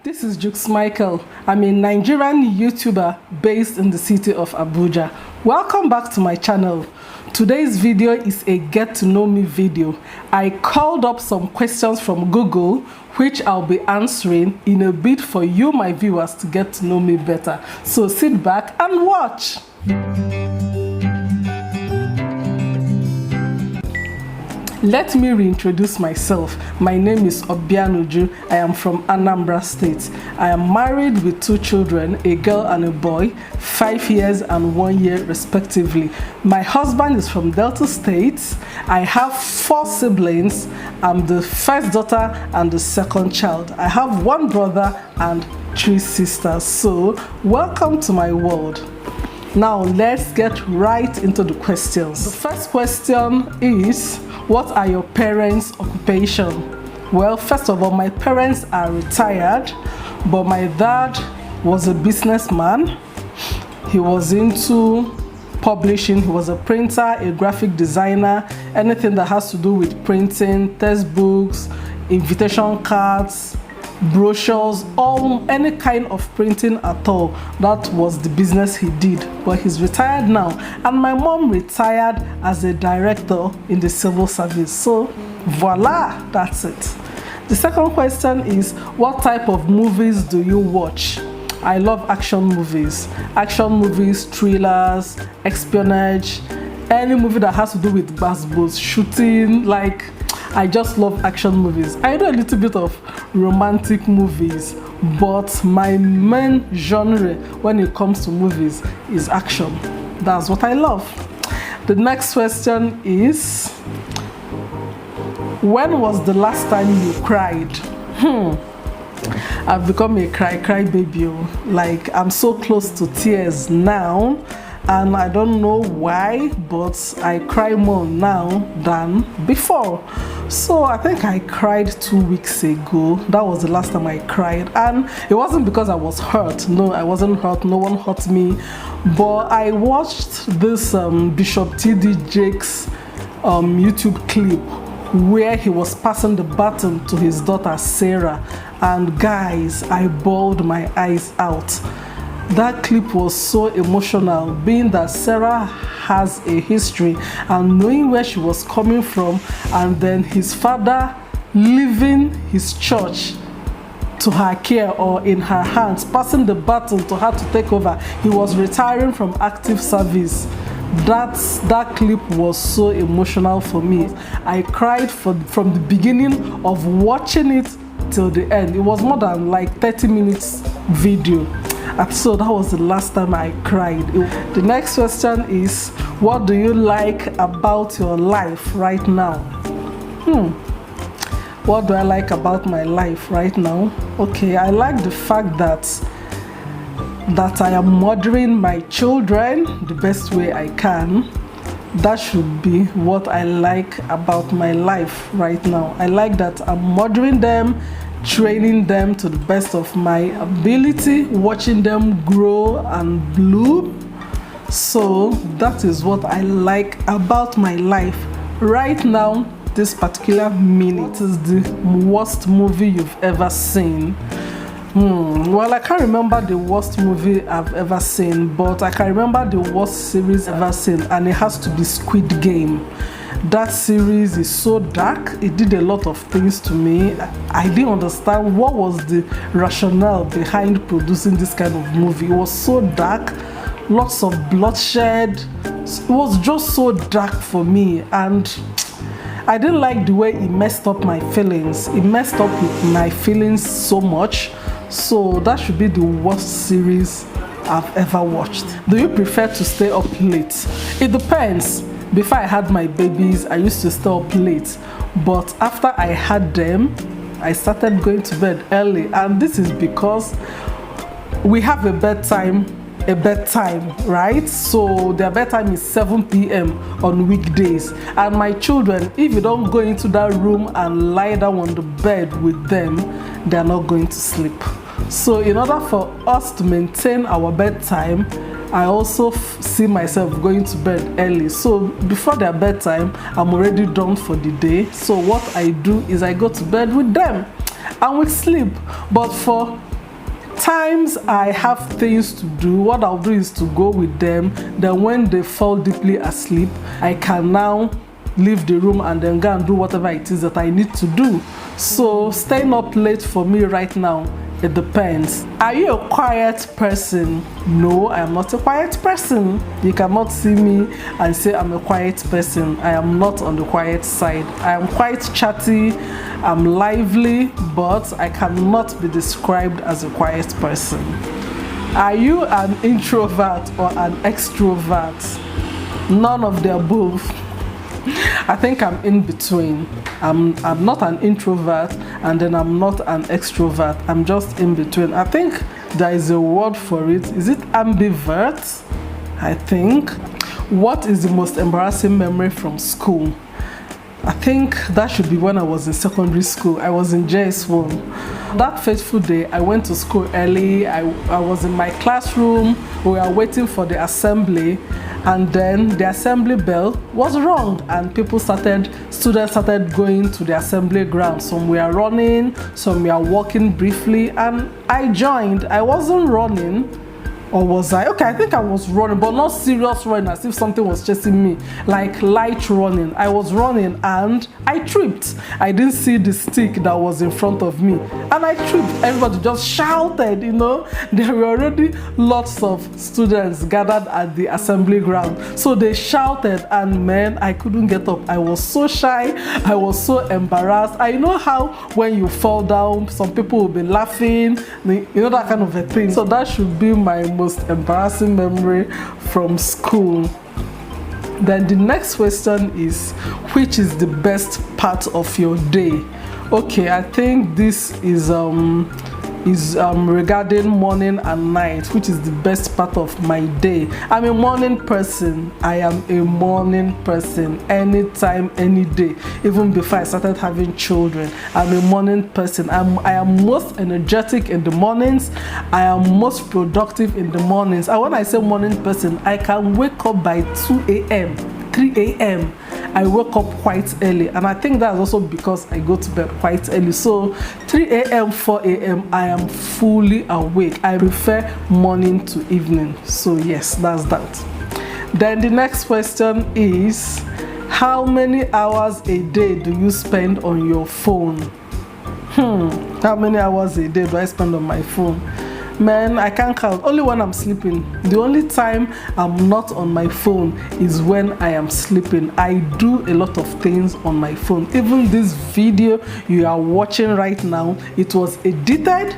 This is Jukes Michael. I'm a Nigerian YouTuber based in the city of Abuja. Welcome back to my channel. Today's video is a get to know me video. I called up some questions from Google which I'll be answering in a bid for you, my viewers, to get to know me better. So sit back and watch. Let me reintroduce myself. My name is Obianuju. I am from Anambra State. I am married with 2 children, a girl and a boy, 5 years and 1 year respectively. My husband is from Delta State. I have 4 siblings. I'm the first daughter and the second child. I have 1 brother and 3 sisters. So, welcome to my world. Now, let's get right into the questions. The first question is, what are your parents' occupation? Well, first of all, my parents are retired, but my dad was a businessman. He was into publishing. He was a printer, a graphic designer, anything that has to do with printing, textbooks, invitation cards, brochures, any kind of printing at all. That was the business he did, but he's retired now. And my mom retired as a director in the civil service. So voila, that's it. The second question is, what type of movies do you watch? I love action movies, thrillers, espionage, any movie that has to do with basketballs, shooting. Like, I just love action movies. I do a little bit of romantic movies, but my main genre when it comes to movies is action. That's what I love. The next question is, when was the last time you cried? I've become a cry baby. Like, I'm so close to tears now. And I don't know why, but I cry more now than before. So I think I cried 2 weeks ago. That was the last time I cried. And it wasn't because I was hurt. No, I wasn't hurt. No one hurt me. But I watched this Bishop T.D. Jakes YouTube clip where he was passing the baton to his daughter Sarah. And guys, I bawled my eyes out. That clip was so emotional, being that Sarah has a history and knowing where she was coming from, and then his father leaving his church to her care or in her hands, passing the baton to her to take over. He was retiring from active service. That clip was so emotional for me. I cried from the beginning of watching it till the end. It was more than like 30 minutes video. And so that was the last time I cried. The next question is, what do you like about your life right now? What do I like about my life right now? Okay, I like the fact that I am mothering my children the best way I can. That should be what I like about my life right now. I like that I'm mothering them, training them to the best of my ability, watching them grow and bloom. So that is what I like about my life right now. This particular minute is the worst movie you've ever seen. Well, I can't remember the worst movie I've ever seen, but I can remember the worst series I've ever seen, and it has to be Squid Game. That series is so dark. It did a lot of things to me. I didn't understand what was the rationale behind producing this kind of movie. It was so dark, lots of bloodshed. It was just so dark for me, and I didn't like the way it messed up my feelings. It messed up my feelings so much. So that should be the worst series I've ever watched. Do you prefer to stay up late? It depends. Before I had my babies, I used to stay up late, but after I had them, I started going to bed early, and this is because we have a bedtime, right? So their bedtime is 7 p.m. on weekdays, and my children, if you don't go into that room and lie down on the bed with them, they're not going to sleep. So in order for us to maintain our bedtime, I also see myself going to bed early. So before their bedtime, I'm already done for the day. So what I do is I go to bed with them and we sleep. But for times I have things to do, what I'll do is to go with them. Then when they fall deeply asleep, I can now leave the room and then go and do whatever it is that I need to do. So staying up late for me right now, it depends. Are you a quiet person? No, I am not a quiet person. You cannot see me and say I'm a quiet person. I am not on the quiet side. I am quite chatty, I'm lively, but I cannot be described as a quiet person. Are you an introvert or an extrovert? None of the above. I think I'm in between. I'm not an introvert and then I'm not an extrovert. I'm just in between. I think there is a word for it. Is it ambivert? I think. What is the most embarrassing memory from school? I think that should be when I was in secondary school. I was in JS1. That fateful day, I went to school early. I was in my classroom. We were waiting for the assembly, and then the assembly bell was rung and students started going to the assembly ground. Some were running, some were walking briefly, and I joined. I wasn't running. Or was I? Okay, I think I was running, but not serious running as if something was chasing me, like light running. I was running and I tripped. I didn't see the stick that was in front of me and I tripped. Everybody just shouted, you know. There were already lots of students gathered at the assembly ground. So they shouted and man, I couldn't get up. I was so shy. I was so embarrassed. I know how when you fall down, some people will be laughing, you know, that kind of a thing. So that should be my most embarrassing memory from school. Then the next question is, which is the best part of your day? Okay, I think this is regarding morning and night, which is the best part of my day. I'm a morning person. I am a morning person anytime, any day. Even before I started having children, I'm a morning person. I am most energetic in the mornings. I am most productive in the mornings. And when I say morning person, I can wake up by 2 a.m., 3 a.m. I wake up quite early, and I think that's also because I go to bed quite early. So 3 a.m., 4 a.m. I am fully awake. I prefer morning to evening. So yes, that's that. Then the next question is, how many hours a day do you spend on your phone? How many hours a day do I spend on my phone? Man, I can't count. Only when I'm sleeping. The only time I'm not on my phone is when I am sleeping. I do a lot of things on my phone. Even this video you are watching right now, it was edited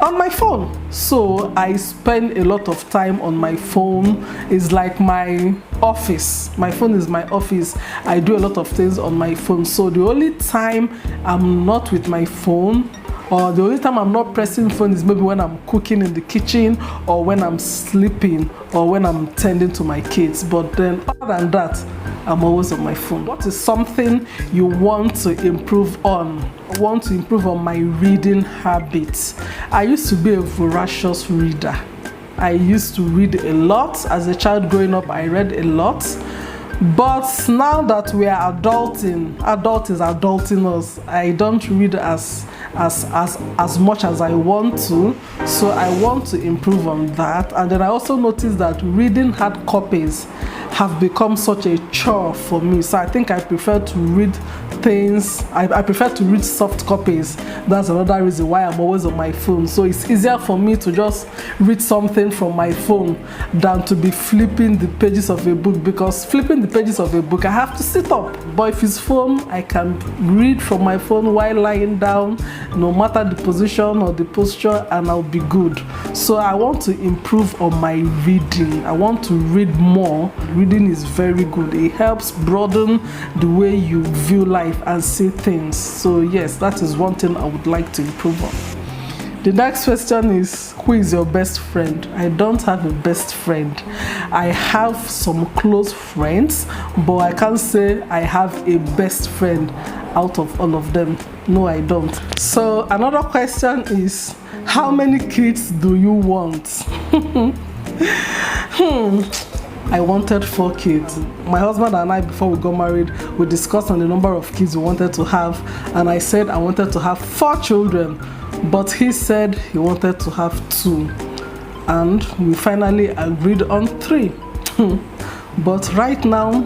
on my phone. So I spend a lot of time on my phone. It's like my office. My phone is my office. I do a lot of things on my phone. So the only time I'm not with my phone, or the only time I'm not pressing phone, is maybe when I'm cooking in the kitchen, or when I'm sleeping, or when I'm tending to my kids. But then other than that, I'm always on my phone. What is something you want to improve on? I want to improve on my reading habits. I used to be a voracious reader. I used to read a lot. As a child growing up, I read a lot. But now that we are adulting, adult is adulting us. I don't read as much as I want to, so I want to improve on that. And then I also noticed that reading hard copies have become such a chore for me. So I think I prefer to read things. I prefer to read soft copies. That's another reason why I'm always on my phone. So it's easier for me to just read something from my phone than to be flipping the pages of a book, because flipping the pages of a book, I have to sit up. But if it's phone, I can read from my phone while lying down, no matter the position or the posture, and I'll be good. So I want to improve on my reading. I want to read more. Reading is very good. It helps broaden the way you view life and see things. So yes, that is one thing I would like to improve on. The next question is, who is your best friend? I don't have a best friend. I have some close friends, but I can't say I have a best friend out of all of them. No, I don't. So another question is, how many kids do you want? I wanted 4 kids. My husband and I, before we got married, we discussed on the number of kids we wanted to have, and I said I wanted to have 4 children. but he said he wanted to have 2, and we finally agreed on 3. But right now,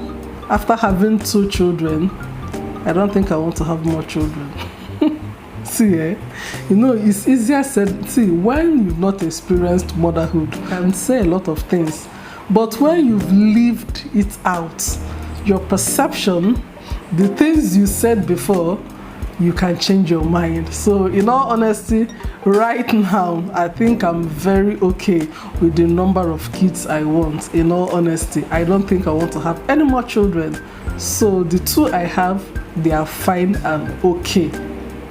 after having 2 children, I don't think I want to have more children. See, it's easier said. See, when you've not experienced motherhood, you can say a lot of things, but when you've lived it out, your perception, the things you said before, you can change your mind. So in all honesty, right now, I think I'm very okay with the number of kids I want. In all honesty, I don't think I want to have any more children. So the 2 I have, they are fine and okay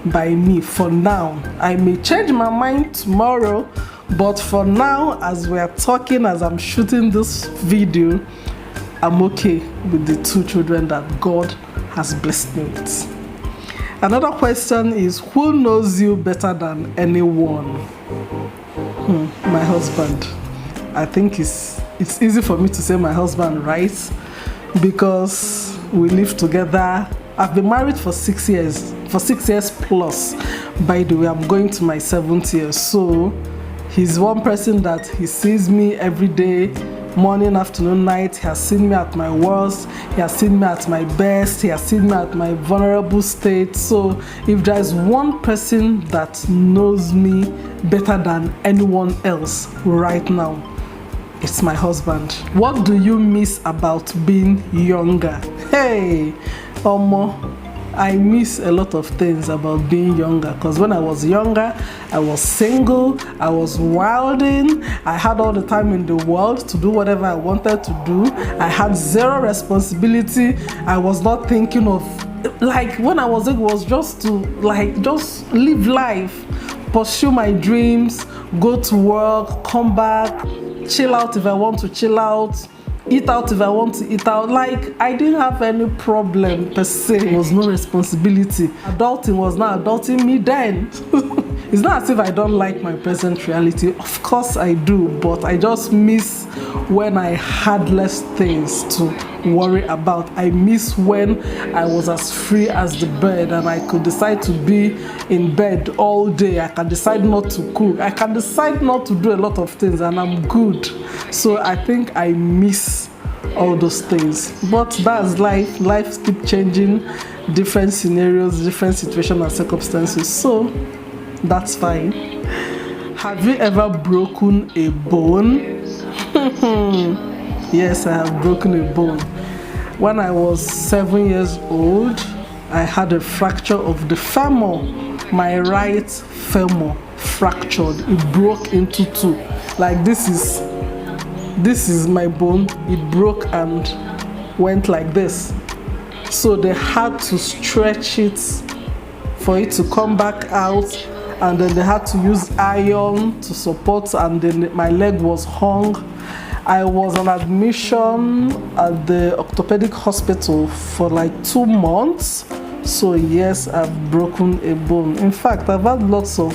by me for now. I may change my mind tomorrow, but for now, as we are talking, as I'm shooting this video, I'm okay with the 2 children that God has blessed me with. Another question is, who knows you better than anyone? My husband. I think it's easy for me to say my husband, right? Because we live together. I've been married for 6 years. For 6 years plus. By the way, I'm going to my 7th year. So he's one person that he sees me every day, morning, afternoon, night. He has seen me at my worst, he has seen me at my best, he has seen me at my vulnerable state. So if there is one person that knows me better than anyone else right now, it's my husband. What do you miss about being younger? Hey, I miss a lot of things about being younger, because when I was younger, I was single, I was wilding, I had all the time in the world to do whatever I wanted to do. I had 0 responsibility. I was not thinking of, like, when I was young, it was just to, like, just live life, pursue my dreams, go to work, come back, chill out if I want to chill out, eat out if I want to eat out. Like, I didn't have any problem per se. There was no responsibility. Adulting was not adulting me then. It's not as if I don't like my present reality. Of course I do, but I just miss when I had less things to worry about. I miss when I was as free as the bird and I could decide to be in bed all day. I can decide not to cook. I can decide not to do a lot of things and I'm good. So I think I miss all those things. But that's life. Life keeps changing, different scenarios, different situations and circumstances. So that's fine. Have you ever broken a bone? Yes, I have broken a bone. When I was 7 years old, I had a fracture of the femur. My right femur fractured. It broke into 2. Like, this is my bone. It broke and went like this. So they had to stretch it for it to come back out, and then they had to use iron to support, and then my leg was hung. I was on admission at the orthopedic hospital for like 2 months. So yes, I've broken a bone. In fact, I've had lots of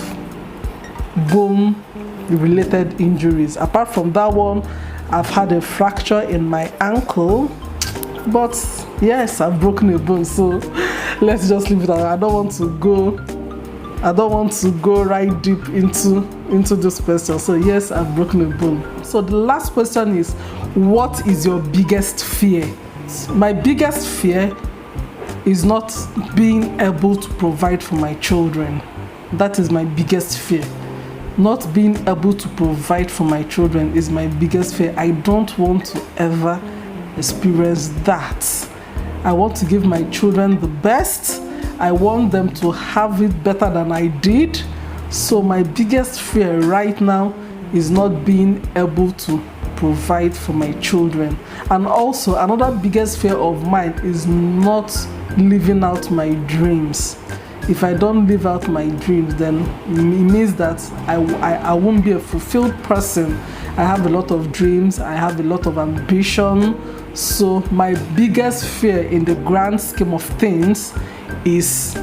bone related injuries. Apart from that one, I've had a fracture in my ankle. But yes, I've broken a bone. So let's just leave it at that. I don't want to go right deep into this question. So yes, I've broken a bone. So the last question is, what is your biggest fear? My biggest fear is not being able to provide for my children. That is my biggest fear. Not being able to provide for my children is my biggest fear. I don't want to ever experience that. I want to give my children the best. I want them to have it better than I did. So my biggest fear right now is not being able to provide for my children. And also another biggest fear of mine is not living out my dreams. If I don't live out my dreams, then it means that I won't be a fulfilled person. I have a lot of dreams, I have a lot of ambition. So my biggest fear in the grand scheme of things is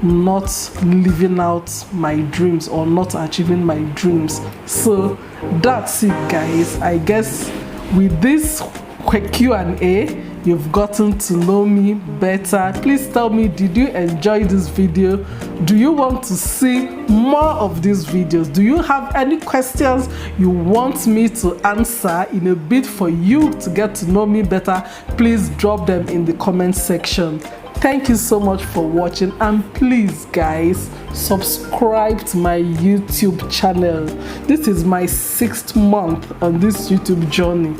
not living out my dreams or not achieving my dreams. So that's it, guys. I guess with this quick Q&A, you've gotten to know me better. Please tell me, did you enjoy this video? Do you want to see more of these videos? Do you have any questions you want me to answer in a bid for you to get to know me better? Please drop them in the comment section. Thank you so much for watching, and please guys, subscribe to my YouTube channel. This is my 6th month on this YouTube journey,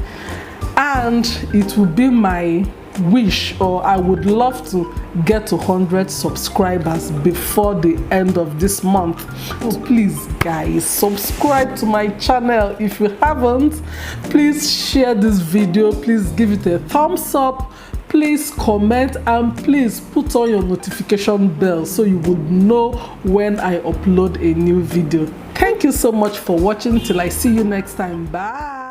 and it will be my wish, or I would love to get to 100 subscribers before the end of this month. So please guys, subscribe to my channel. If you haven't, please share this video, please give it a thumbs up, please comment, and please put on your notification bell so you would know when I upload a new video. Thank you so much for watching. Till I see you next time. Bye.